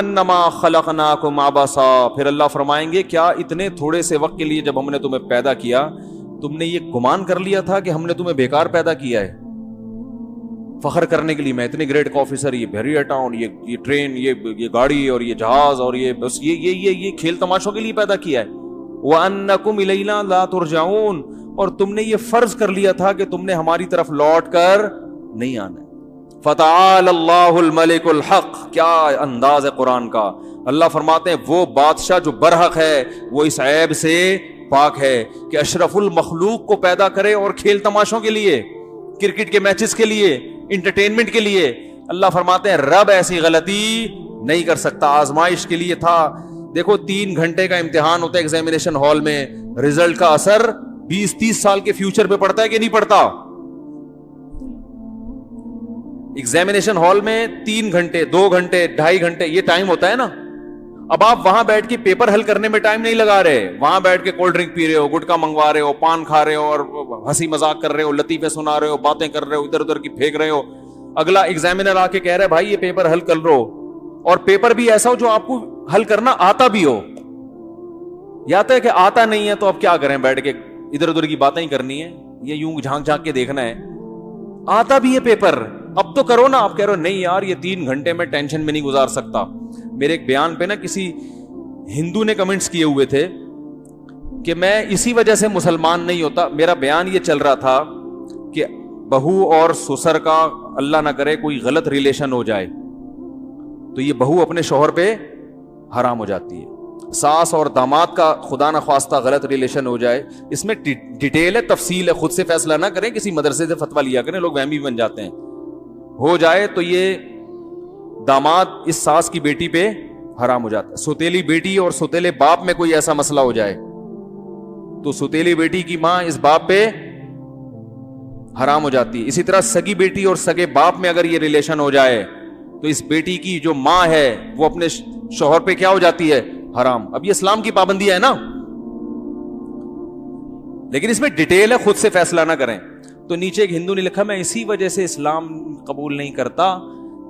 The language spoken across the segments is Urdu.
انما خلقناکم عبثا، پھر اللہ فرمائیں گے کیا اتنے تھوڑے سے وقت کے لیے جب ہم نے تمہیں پیدا کیا تم نے یہ گمان کر لیا تھا کہ ہم نے تمہیں بیکار پیدا کیا ہے، فخر کرنے کے لیے میں اتنے گریڈ کا آفیسر، یہ بحریہ ٹاؤن، یہ ٹرین، یہ گاڑی اور یہ جہاز اور یہ بس یہ کھیل تماشوں کے لیے پیدا کیا ہے۔ وَأَنَّكُمْ إِلَيْنَا لَا تُرْجَعُونَ، اور تم نے یہ فرض کر لیا تھا کہ تم نے ہماری طرف لوٹ کر نہیں آنا ہے۔ فَتَعَالَى اللَّهُ الْمَلِكُ الْحَقُّ، کیا انداز ہے قرآن کا۔ اللہ فرماتے ہیں وہ بادشاہ جو برحق ہے وہ اس عیب سے پاک ہے کہ اشرف المخلوق کو پیدا کرے اور کھیل تماشوں کے لیے، کرکٹ کے میچز کے لیے، انٹرٹینمنٹ کے لیے۔ اللہ فرماتے ہیں رب ایسی غلطی نہیں کر سکتا، آزمائش کے لیے تھا۔ دیکھو 3 گھنٹے کا امتحان ہوتا ہے ایگزامینیشن ہال میں، رزلٹ کا اثر 20-30 سال کے فیوچر پہ پڑتا ہے کہ نہیں پڑتا؟ ایگزامینیشن ہال میں 3 گھنٹے، 2 گھنٹے، 2.5 گھنٹے یہ ٹائم ہوتا ہے نا۔ اب آپ وہاں بیٹھ کے پیپر حل کرنے میں ٹائم نہیں لگا رہے، وہاں بیٹھ کے کولڈ ڈرنک پی رہے ہو، گٹکا منگوا رہے ہو، پان کھا رہے ہو اور ہنسی مذاق کر رہے ہو، لطیفے سنا رہے ہو، باتیں کر رہے ہو، ادھر ادھر کی پھینک رہے ہو۔ اگلا ایگزامینر آ کے کہہ رہا ہے بھائی یہ پیپر حل کر لو، اور پیپر بھی ایسا ہو جو آپ کو حل کرنا آتا بھی ہو، یا تو ہے کہ آتا نہیں ہے تو اب کیا کریں، بیٹھ کے ادھر ادھر کی باتیں ہی کرنی ہے، یہ یوں جھانک جھانک کے دیکھنا ہے۔ آتا بھی ہے پیپر، اب تو کرو نا۔ آپ کہہ رہے ہو نہیں یار یہ 3 گھنٹے میں ٹینشن میں نہیں گزار سکتا۔ میرے ایک بیان پہ نا کسی ہندو نے کمنٹس کیے ہوئے تھے کہ میں اسی وجہ سے مسلمان نہیں ہوتا۔ میرا بیان یہ چل رہا تھا کہ بہو اور سسر کا اللہ نہ کرے کوئی غلط ریلیشن ہو جائے تو یہ بہو اپنے شوہر پہ حرام ہو جاتی ہے، ساس اور داماد کا خدا نہ خواستہ غلط ریلیشن ہو جائے، اس میں ڈیٹیل ہے، تفصیل ہے، خود سے فیصلہ نہ کریں، کسی مدرسے سے فتویٰ لیا کریں، لوگ وہمی بن جاتے ہیں۔ ہو جائے تو یہ داماد اس ساس کی بیٹی پہ حرام ہو جاتا ہے۔ سوتیلی بیٹی اور سوتیلے باپ میں کوئی ایسا مسئلہ ہو جائے تو سوتیلی بیٹی کی ماں اس باپ پہ حرام ہو جاتی ہے۔ اسی طرح سگی بیٹی اور سگے باپ میں اگر یہ ریلیشن ہو جائے تو اس بیٹی کی جو ماں ہے وہ اپنے شوہر پہ کیا ہو جاتی ہے؟ حرام۔ اب یہ اسلام کی پابندی ہے نا، لیکن اس میں ڈیٹیل ہے، خود سے فیصلہ نہ کریں۔ تو نیچے ایک ہندو نے لکھا میں اسی وجہ سے اسلام قبول نہیں کرتا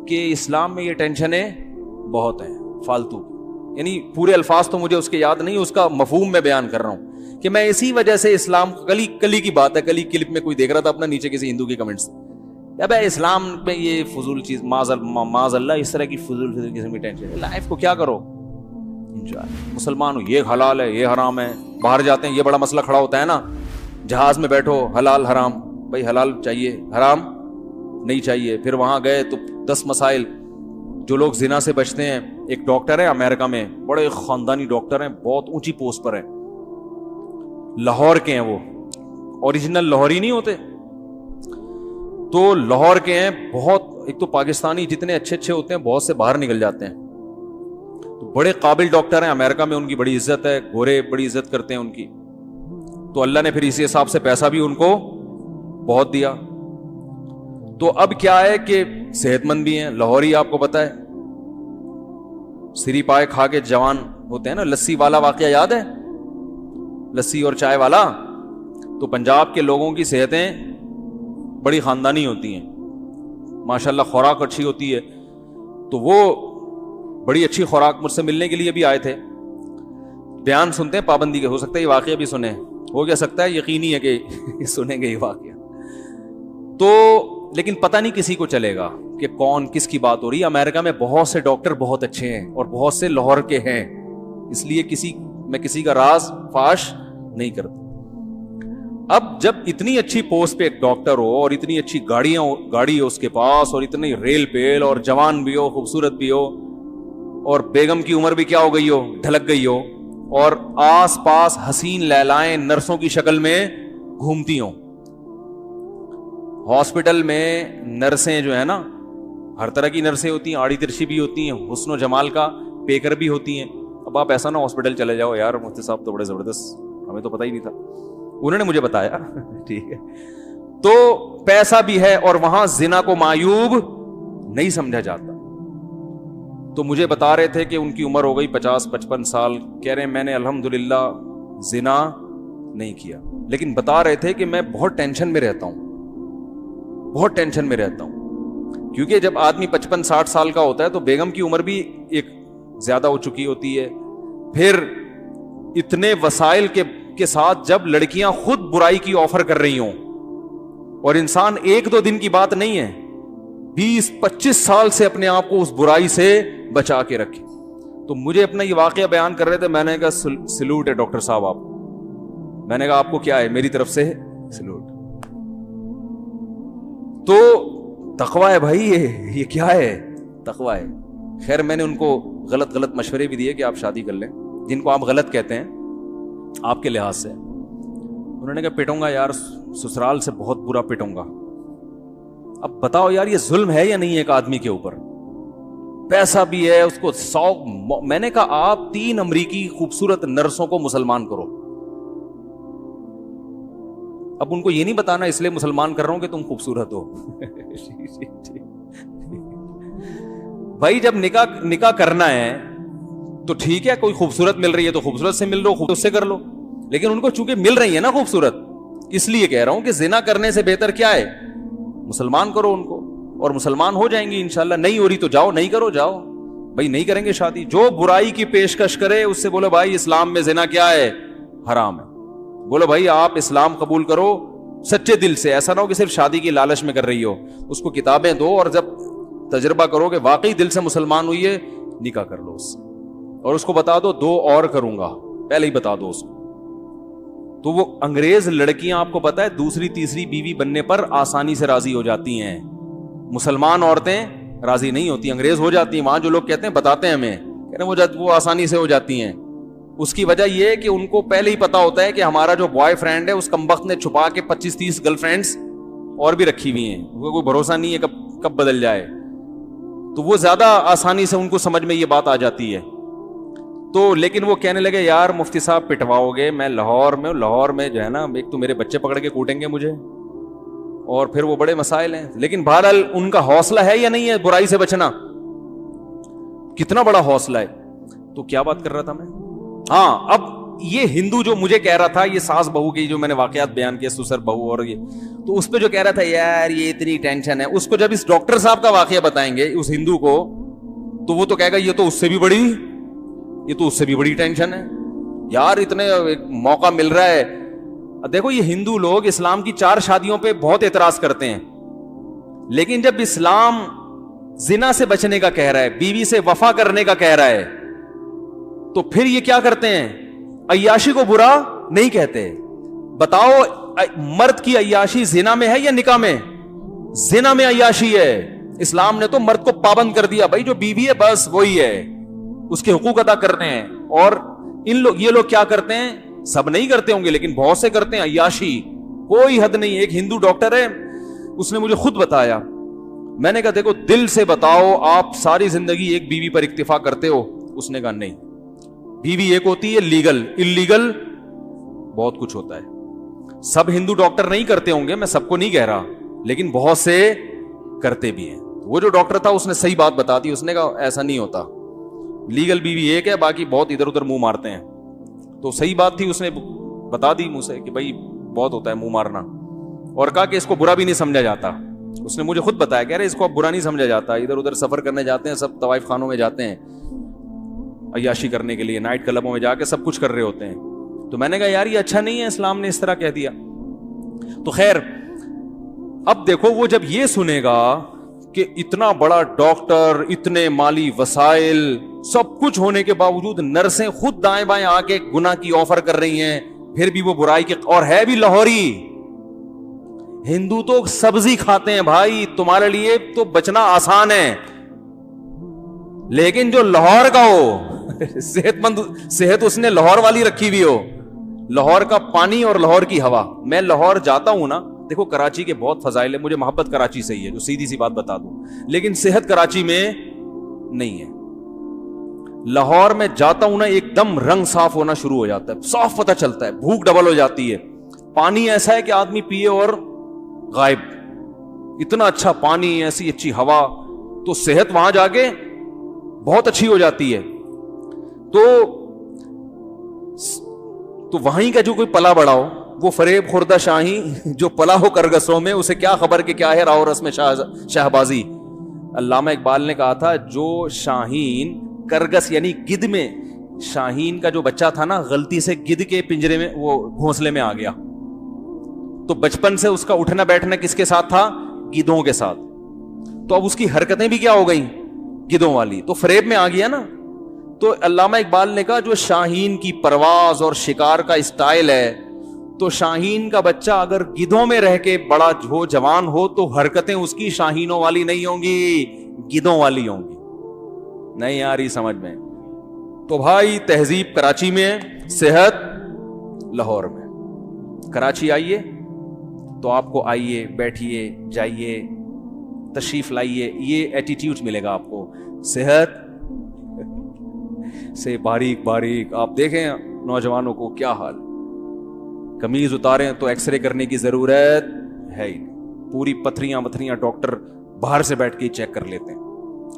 کہ اسلام میں یہ ٹینشنیں بہت ہیں فالتو، یعنی پورے الفاظ تو مجھے اس کے یاد نہیں، اس کا مفہوم میں بیان کر رہا ہوں کہ میں اسی وجہ سے اسلام، کلی کی بات ہے، کلی کلپ میں کوئی دیکھ رہا تھا اپنا نیچے کسی ہندو کے کمنٹس، اب اسلام میں یہ فضول چیز، معاذ اللہ اس طرح کی فضول قسم کی ٹینشن، لائف کو کیا کرو انجوائے۔ مسلمان ہو یہ حلال ہے یہ حرام ہے، باہر جاتے ہیں یہ بڑا مسئلہ کھڑا ہوتا ہے نا، جہاز میں بیٹھو حلال حرام، بھائی حلال چاہیے حرام نہیں چاہیے، پھر وہاں گئے تو 10 مسائل۔ جو لوگ زنا سے بچتے ہیں، ایک ڈاکٹر ہے امریکہ میں، بڑے خاندانی ڈاکٹر ہیں، بہت اونچی پوسٹ پر ہیں، لاہور کے ہیں، وہ اوریجنل لاہوری نہیں ہوتے تو لاہور کے ہیں، بہت، ایک تو پاکستانی جتنے اچھے اچھے ہوتے ہیں بہت سے باہر نکل جاتے ہیں، تو بڑے قابل ڈاکٹر ہیں، امریکہ میں ان کی بڑی عزت ہے، گورے بڑی عزت کرتے ہیں ان کی، تو اللہ نے پھر اسی حساب سے پیسہ بھی ان کو بہت دیا۔ تو اب کیا ہے کہ صحت مند بھی ہیں، لاہوری آپ کو پتا ہے سری پائے کھا کے جوان ہوتے ہیں نا، لسی والا واقعہ یاد ہے، لسی اور چائے والا؟ تو پنجاب کے لوگوں کی صحتیں بڑی خاندانی ہوتی ہیں، ماشاءاللہ خوراک اچھی ہوتی ہے، تو وہ بڑی اچھی خوراک مجھ سے ملنے کے لیے بھی آئے تھے، بیان سنتے ہیں پابندی کے، ہو سکتا ہے یہ واقعہ بھی سنیں، ہو کیا سکتا ہے یقینی ہے کہ سنیں گے یہ واقعہ، تو لیکن پتہ نہیں کسی کو چلے گا کہ کون کس کی بات ہو رہی ہے۔ امریکہ میں بہت سے ڈاکٹر بہت اچھے ہیں اور بہت سے لاہور کے ہیں، اس لیے میں کسی کا راز فاش نہیں کرتا۔ اب جب اتنی اچھی پوسٹ پہ ایک ڈاکٹر ہو اور اتنی اچھی گاڑی ہو اس کے پاس اور اتنی ریل پیل اور جوان بھی ہو، خوبصورت بھی ہو، اور بیگم کی عمر بھی کیا ہو گئی ہو، ڈھلک گئی ہو، اور آس پاس حسین لیلائیں نرسوں کی شکل میں گھومتی ہوں، ہاسپٹل میں نرسیں جو ہے نا ہر طرح کی نرسیں ہوتی ہیں، آڑی ترچھی بھی ہوتی ہیں، حسن و جمال کا پیکر بھی ہوتی ہیں۔ اب آپ ایسا نہ ہاسپٹل چلے جاؤ یار مفتی صاحب تو بڑے زبردست، ہمیں تو پتہ ہی نہیں تھا، انہوں نے مجھے بتایا ٹھیک ہے، تو پیسہ بھی ہے اور وہاں زنا کو معیوب نہیں سمجھا جاتا۔ تو مجھے بتا رہے تھے کہ ان کی عمر ہو گئی 50-55 سال، کہہ رہے ہیں میں نے الحمدللہ زنا نہیں کیا، لیکن بتا رہے تھے کہ میں بہت ٹینشن میں رہتا ہوں، بہت ٹینشن میں رہتا ہوں، کیونکہ جب آدمی 55-60 سال کا ہوتا ہے تو بیگم کی عمر بھی ایک زیادہ ہو چکی ہوتی ہے. پھر اتنے وسائل کے ساتھ جب لڑکیاں خود برائی کی آفر کر رہی ہوں, اور انسان ایک دو دن کی بات نہیں ہے, 20-25 سال سے اپنے آپ کو اس برائی سے بچا کے رکھے. تو مجھے اپنا یہ واقعہ بیان کر رہے تھے, میں نے کہا سلوٹ ہے ڈاکٹر صاحب آپ کو. میں نے کہا آپ کو کیا ہے, میری طرف سے سلوٹ. تو تقویٰ ہے بھائی, یہ کیا ہے, تقویٰ ہے. خیر میں نے ان کو غلط مشورے بھی دیے کہ آپ شادی کر لیں, جن کو آپ غلط کہتے ہیں آپ کے لحاظ سے. انہوں نے کہا پٹوں گا یار, سسرال سے بہت برا پٹوں گا. اب بتاؤ یار, یہ ظلم ہے یا نہیں ایک آدمی کے اوپر؟ پیسہ بھی ہے اس کو 100. میں نے کہا آپ 3 امریکی خوبصورت نرسوں کو مسلمان کرو. اب ان کو یہ نہیں بتانا اس لیے مسلمان کر رہا ہوں کہ تم خوبصورت ہو. بھائی جب نکاح کرنا ہے تو ٹھیک ہے, کوئی خوبصورت مل رہی ہے تو خوبصورت سے مل لو, خوبصورت سے کر لو. لیکن ان کو چونکہ مل رہی ہے نا خوبصورت, اس لیے کہہ رہا ہوں کہ زنا کرنے سے بہتر کیا ہے, مسلمان کرو ان کو, اور مسلمان ہو جائیں گی انشاءاللہ. نہیں ہو رہی تو جاؤ, نہیں کرو جاؤ بھائی, نہیں کریں گے شادی. جو برائی کی پیشکش کرے اس سے بولو بھائی اسلام میں زنا کیا ہے, حرام ہے. بولو بھائی آپ اسلام قبول کرو سچے دل سے, ایسا نہ ہو کہ صرف شادی کی لالچ میں کر رہی ہو. اس کو کتابیں دو, اور جب تجربہ کرو کہ واقعی دل سے مسلمان ہوئی ہے, نکاح کر لو اس سے, اور اس کو بتا دو 2 اور کروں گا, پہلے ہی بتا دو اس کو. تو وہ انگریز لڑکیاں آپ کو پتا ہے دوسری تیسری بیوی بننے پر آسانی سے راضی ہو جاتی ہیں. مسلمان عورتیں راضی نہیں ہوتی, انگریز ہو جاتی ہیں. وہاں جو لوگ کہتے ہیں بتاتے ہیں ہمیں, کہتے ہیں وہ آسانی سے ہو جاتی ہیں. اس کی وجہ یہ ہے کہ ان کو پہلے ہی پتا ہوتا ہے کہ ہمارا جو بوائے فرینڈ ہے اس کمبخت نے چھپا کے 25-30 گرل فرینڈس اور بھی رکھی ہوئی ہیں, کوئی بھروسہ نہیں ہے کب بدل جائے. تو وہ زیادہ آسانی سے ان کو سمجھ میں یہ بات آ جاتی ہے. تو لیکن وہ کہنے لگے یار مفتی صاحب پٹواؤ گے, میں لاہور میں جو ہے نا, ایک تو میرے بچے پکڑ کے کوٹیں گے مجھے, اور پھر وہ بڑے مسائل ہیں. لیکن بہرحال ان کا حوصلہ ہے یا نہیں ہے برائی سے بچنا, کتنا بڑا حوصلہ ہے. تو کیا بات کر رہا تھا میں, ہاں اب یہ ہندو جو مجھے کہہ رہا تھا, یہ ساس بہو کی جو میں نے واقعات بیان کیے, سسر بہو, اور یہ تو اس پہ جو کہہ رہا تھا یار یہ اتنی ٹینشن ہے, اس کو جب اس ڈاکٹر صاحب کا واقعہ بتائیں گے اس ہندو کو, تو وہ تو کہے گا یہ تو اس سے بھی بڑی ٹینشن ہے یار, اتنے موقع مل رہا ہے. دیکھو یہ ہندو لوگ اسلام کی 4 شادیوں پہ بہت اعتراض کرتے ہیں, لیکن جب اسلام زنا سے بچنے کا کہہ رہا ہے, بیوی سے وفا کرنے کا کہہ رہا ہے, تو پھر یہ کیا کرتے ہیں, عیاشی کو برا نہیں کہتے. بتاؤ مرد کی عیاشی زنا میں ہے یا نکاح میں؟ زنا میں عیاشی ہے. اسلام نے تو مرد کو پابند کر دیا, بھائی جو بیوی ہے بس وہی ہے, اس کے حقوق ادا کرنے ہیں. اور یہ لوگ کیا کرتے ہیں, سب نہیں کرتے ہوں گے لیکن بہت سے کرتے ہیں عیاشی, کوئی حد نہیں. ایک ہندو ڈاکٹر ہے, اس نے مجھے خود بتایا. میں نے کہا دیکھو دل سے بتاؤ آپ ساری زندگی ایک بیوی پر اکتفا کرتے ہو؟ اس نے کہا نہیں, بیوی ایک ہوتی ہے لیگل, انلیگل بہت کچھ ہوتا ہے. سب ہندو ڈاکٹر نہیں کرتے ہوں گے, میں سب کو نہیں کہہ رہا, لیکن بہت سے کرتے بھی ہیں. وہ جو ڈاکٹر تھا اس نے صحیح بات بتا دی, اس نے کہا ایسا نہیں ہوتا, لیگل بیوی ایک ہے, باقی بہت ادھر ادھر منہ مارتے ہیں. تو صحیح بات تھی, اس نے بتا دی مجھ سے کہ بھائی بہت ہوتا ہے منہ مارنا, اور کہا کہ اس کو برا بھی نہیں سمجھا جاتا. اس نے مجھے خود بتایا, کہہ رہے اس کو اب برا نہیں سمجھا جاتا, ادھر ادھر سفر کرنے جاتے ہیں سب, طوائف خانوں میں جاتے ہیں عیاشی کرنے کے لیے, نائٹ کلبوں میں جا کے سب کچھ کر رہے ہوتے ہیں. تو میں نے کہا یار یہ اچھا نہیں ہے, اسلام نے اس طرح کہہ دیا. تو خیر اب دیکھو وہ جب یہ سنے گا کہ اتنا بڑا ڈاکٹر, اتنے مالی وسائل, سب کچھ ہونے کے باوجود نرسیں خود دائیں بائیں آ کے گناہ کی آفر کر رہی ہیں, پھر بھی وہ برائی کی, اور ہے بھی لاہوری. ہندو تو سبزی کھاتے ہیں بھائی, تمہارے لیے تو بچنا آسان ہے, لیکن جو لاہور کا ہو صحت مند, صحت اس نے لاہور والی رکھی ہوئی ہو, لاہور کا پانی اور لاہور کی ہوا. میں لاہور جاتا ہوں نا, دیکھو کراچی کے بہت فضائل ہے, مجھے محبت کراچی سے ہی ہے, جو سیدھی سی بات بتا دوں, لیکن صحت کراچی میں نہیں ہے. لاہور میں جاتا ہوں نا, ایک دم رنگ صاف ہونا شروع ہو جاتا ہے, صاف پتہ چلتا ہے, بھوک ڈبل ہو جاتی ہے, پانی ایسا ہے کہ آدمی پیے اور غائب, اتنا اچھا پانی, ایسی اچھی ہوا, تو صحت وہاں جا کے بہت اچھی ہو جاتی ہے. تو وہیں کا جو کوئی پلا بڑا ہو, وہ فریب خوردہ شاہی جو پلا ہو کرگسوں میں, اسے کیا خبر کہ کیا ہے راہ و رسم شہبازی. علامہ اقبال نے کہا تھا جو شاہین کرگس یعنی گدھ میں شاہین کا جو بچہ تھا نا غلطی سے گدھ کے پنجرے میں وہ گھونسلے میں آ گیا, تو بچپن سے اس کا اٹھنا بیٹھنا کس کے ساتھ تھا؟ گدھوں کے ساتھ. تو اب اس کی حرکتیں بھی کیا ہو گئیں؟ گدھوں والی, تو فریب میں آ گیا نا. تو علامہ اقبال نے کہا جو شاہین کی پرواز اور شکار کا اسٹائل ہے, تو شاہین کا بچہ اگر گدھوں میں رہ کے بڑا ہو جوان ہو تو حرکتیں اس کی شاہینوں والی نہیں ہوں گی, گدھوں والی ہوں گی. نہیں آ رہی سمجھ میں؟ تو بھائی تہذیب کراچی میں, صحت لاہور میں. کراچی آئیے تو آپ کو آئیے, بیٹھیے, جائیے, تشریف لائیے, یہ ایٹیٹیوڈ ملے گا آپ کو. صحت سے باریک باریک آپ دیکھیں نوجوانوں کو کیا حال, قمیض اتاریں تو ایکس رے کرنے کی ضرورت ہے ہی نہیں. پوری پتھریاں وتھریاں ڈاکٹر باہر سے بیٹھ کے چیک کر لیتے ہیں.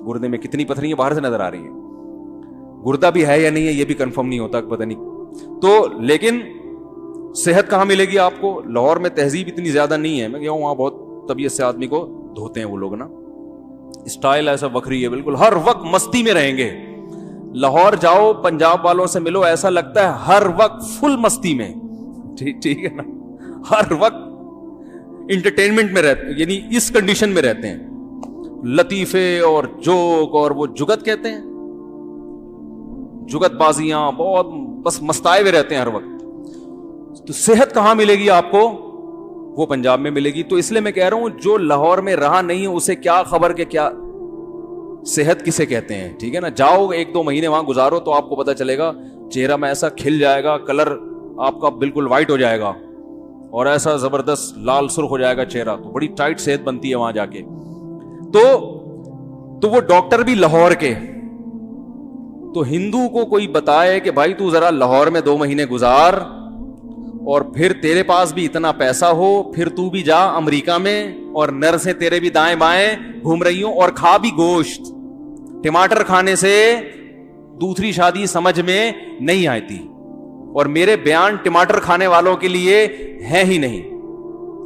گردے میں کتنی پتھریاں باہر سے نظر آ رہی ہیں, گردہ بھی ہے یا نہیں ہے یہ بھی کنفرم نہیں ہوتا, پتہ نہیں. تو لیکن صحت کہاں ملے گی آپ کو؟ لاہور میں تہذیب اتنی زیادہ نہیں ہے. میں گیا ہوں وہاں, بہت طبیعت سے آدمی کو دھوتے ہیں وہ لوگ نا, اسٹائل ایسا وکری ہے بالکل, ہر وقت مستی میں رہیں گے. لاہور جاؤ پنجاب والوں سے ملو, ایسا لگتا ہے ہر وقت فل مستی میں. ٹھیک ہے نا, ہر وقت انٹرٹینمنٹ میں رہتے, یعنی اس کنڈیشن میں رہتے ہیں. لطیفے اور جوک اور وہ جگت کہتے ہیں, جگت بازیاں, بہت بس مستائے ہوئے رہتے ہیں ہر وقت. تو صحت کہاں ملے گی آپ کو؟ وہ پنجاب میں ملے گی. تو اس لیے میں کہہ رہا ہوں جو لاہور میں رہا نہیں ہے اسے کیا خبر کہ کیا صحت کسے کہتے ہیں. ٹھیک ہے نا, جاؤ 1-2 مہینے وہاں گزارو تو آپ کو پتا چلے گا, چہرہ میں ایسا کھل جائے گا, کلر آپ کا بالکل وائٹ ہو جائے گا اور ایسا زبردست لال سرخ ہو جائے گا چہرہ. تو بڑی ٹائٹ صحت بنتی ہے وہاں جا کے. تو وہ ڈاکٹر بھی لاہور کے. تو ہندو کو کوئی بتائے کہ بھائی تو ذرا لاہور میں 2 مہینے گزار, اور پھر تیرے پاس بھی اتنا پیسہ ہو, پھر تو بھی جا امریکہ میں, اور نرسیں تیرے بھی دائیں بائیں گھوم رہی ہوں, اور کھا بھی گوشت. ٹماٹر کھانے سے دوسری شادی سمجھ میں نہیں آتی, اور میرے بیان ٹماٹر کھانے والوں کے لیے ہے ہی نہیں.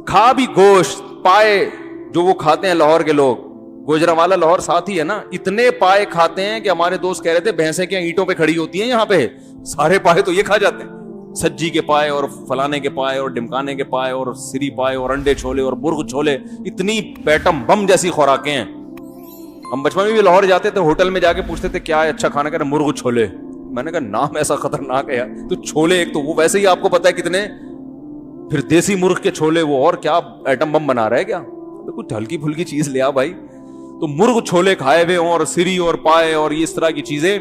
کھا بھی گوشت, پائے جو وہ کھاتے ہیں لاہور کے لوگ, گوجرانوالا لاہور ساتھ ہی ہے نا, اتنے پائے کھاتے ہیں کہ ہمارے دوست کہہ رہے تھے بھینسیں کیا اینٹوں پہ کھڑی ہوتی ہیں یہاں پہ, سارے پائے تو یہ کھا جاتے ہیں. سجی کے پائے اور فلانے کے پائے اور ڈمکانے کے پائے اور سری پائے اور انڈے چھولے اور مرغ چھولے, اتنی پیٹم بم جیسی خوراکیں ہیں. ہم بچپن میں بھی لاہور جاتے تھے, ہوٹل میں جا کے پوچھتے تھے کیا ہے اچھا کھانا, کہہ رہے مرغ چھولے. میں نے کہا نام ایسا خطرناک ہے. تو چھولے ایک تو وہ ویسے ہی آپ کو پتا ہے کتنے, پھر دیسی مرغ کے چھولے وہ, اور کیا ایٹم بم بنا رہا ہے کیا, کچھ ہلکی پھلکی چیز لیا بھائی. تو مرغ چھولے کھائے ہوئے اور سری اور پائے اور اس طرح کی چیزیں,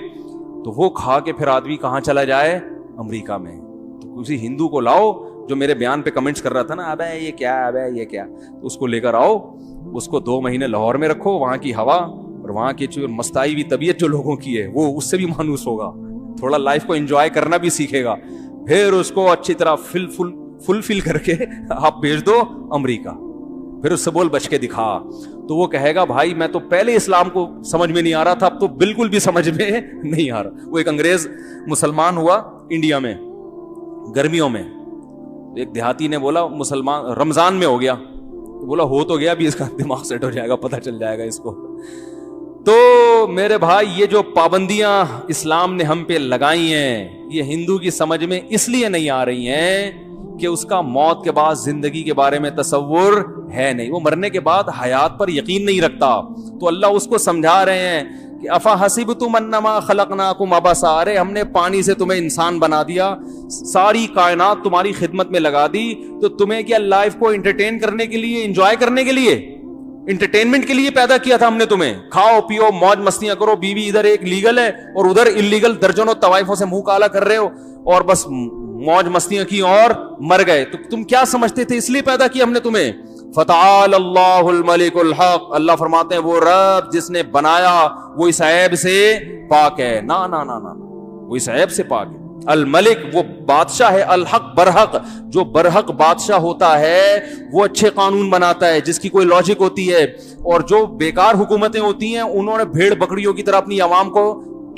تو وہ کھا کے پھر آدمی کہاں چلا جائے؟ امریکہ میں. تو کسی ہندو کو لاؤ جو میرے بیان پہ کمنٹس کر رہا تھا نا, ابے یہ کیا, ابے یہ کیا, تو اس کو لے کر آؤ, اس کو 2 مہینے لاہور میں رکھو, وہاں کی ہوا اور وہاں کی مستائی ہوئی طبیعت جو لوگوں کی ہے وہ اس سے بھی مانوس ہوگا, تھوڑا لائف کو انجوائے کرنا بھی سیکھے گا. پھر اس کو اچھی طرح فل کر کے آپ بھیج دو امریکہ, پھر اس سے بول بچ کے دکھا. تو وہ کہے گا بھائی میں تو پہلے اسلام کو سمجھ میں نہیں آ رہا تھا, اب تو بالکل بھی سمجھ میں نہیں آ رہا. وہ ایک انگریز مسلمان ہوا انڈیا میں گرمیوں میں, ایک دیہاتی نے بولا مسلمان رمضان میں ہو گیا, تو بولا ہو تو گیا, بھی اس کا دماغ سیٹ ہو جائے گا, پتہ چل جائے گا اس کو. تو میرے بھائی یہ جو پابندیاں اسلام نے ہم پہ لگائی ہیں, یہ ہندو کی سمجھ میں اس لیے نہیں آ رہی ہیں کہ اس کا موت کے بعد زندگی کے بارے میں تصور ہے نہیں, وہ مرنے کے بعد حیات پر یقین نہیں رکھتا. تو اللہ اس کو سمجھا رہے ہیں کہ افا حسبتم انما خلقناکم عبثا, ارے ہم نے پانی سے تمہیں انسان بنا دیا, ساری کائنات تمہاری خدمت میں لگا دی, تو تمہیں کیا لائف کو انٹرٹین کرنے کے لیے, انجوائے کرنے کے لیے, انٹرٹینمنٹ کے لیے پیدا کیا تھا ہم نے تمہیں؟ کھاؤ پیو موج مستیاں کرو, بیوی ادھر ایک لیگل ہے اور ادھر انلیگل درجنوں طوائفوں سے منہ کالا کر رہے ہو, اور بس موج مستیاں کی اور مر گئے. تو تم کیا سمجھتے تھے اس لیے پیدا کیا ہم نے تمہیں؟ فتعال اللہ الملک الحق, اللہ فرماتے ہیں وہ رب جس نے بنایا وہ اس عیب سے پاک ہے. نا نا نا نا, وہ اس عیب سے پاک ہے. الملک وہ بادشاہ ہے, الحق برحق, جو برحق بادشاہ ہوتا ہے وہ اچھے قانون بناتا ہے جس کی کوئی لاجک ہوتی ہے, اور جو بیکار حکومتیں ہوتی ہیں انہوں نے بھیڑ بکریوں کی طرح اپنی عوام کو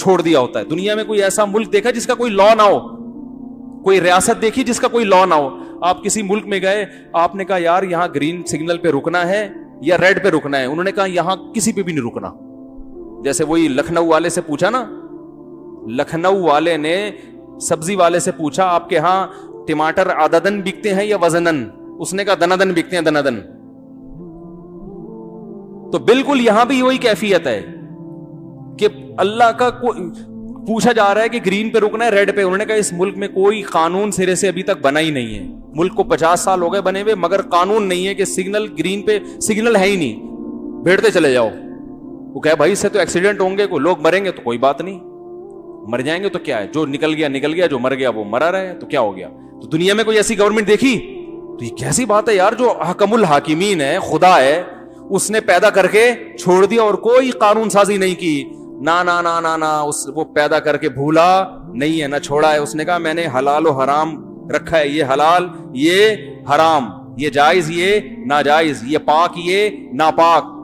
چھوڑ دیا ہوتا ہے. دنیا میں کوئی ایسا ملک دیکھا جس کا کوئی لا نہ ہو, کوئی ریاست دیکھی جس کا کوئی لا نہ ہو؟ آپ کسی ملک میں گئے, آپ نے کہا یار یہاں گرین سگنل پہ رکنا ہے یا ریڈ پہ رکنا ہے, انہوں نے کہا یہاں کسی پہ بھی نہیں رکنا. جیسے وہی لکھنؤ والے سے پوچھا نا لکھنؤ والے نے سبزی والے سے پوچھا آپ کے ہاں ٹماٹر عددن بکتے ہیں یا وزنن؟ اس نے کہا دنادن بکتے ہیں، دنادن. تو بالکل یہاں بھی وہی کیفیت ہے کہ اللہ کا پوچھا جا رہا ہے کہ گرین پہ رکنا ہے ریڈ پہ. انہوں نے کہا اس ملک میں کوئی قانون سرے سے ابھی تک بنا ہی نہیں ہے. ملک کو 50 سال ہو گئے بنے ہوئے، مگر قانون نہیں ہے کہ سگنل گرین پہ سگنل ہے ہی نہیں، بیٹھتے چلے جاؤ. وہ کہے بھائی اس سے تو ایکسیڈنٹ ہوں گے، کوئی لوگ مریں گے تو کوئی بات نہیں، مر جائیں گے تو کیا ہے، جو نکل گیا نکل گیا، جو مر گیا وہ مرا رہے تو کیا ہو گیا. تو دنیا میں کوئی ایسی گورنمنٹ دیکھی؟ تو یہ کیسی بات ہے یار، جو حکم الحاکمین ہے، خدا ہے، اس نے پیدا کر کے چھوڑ دیا اور کوئی قانون سازی نہیں کی. نا نا نا نا نا، وہ پیدا کر کے بھولا نہیں ہے نہ چھوڑا ہے. اس نے کہا میں نے حلال و حرام رکھا ہے، یہ حلال یہ حرام، یہ جائز یہ ناجائز، یہ پاک یہ ناپاک.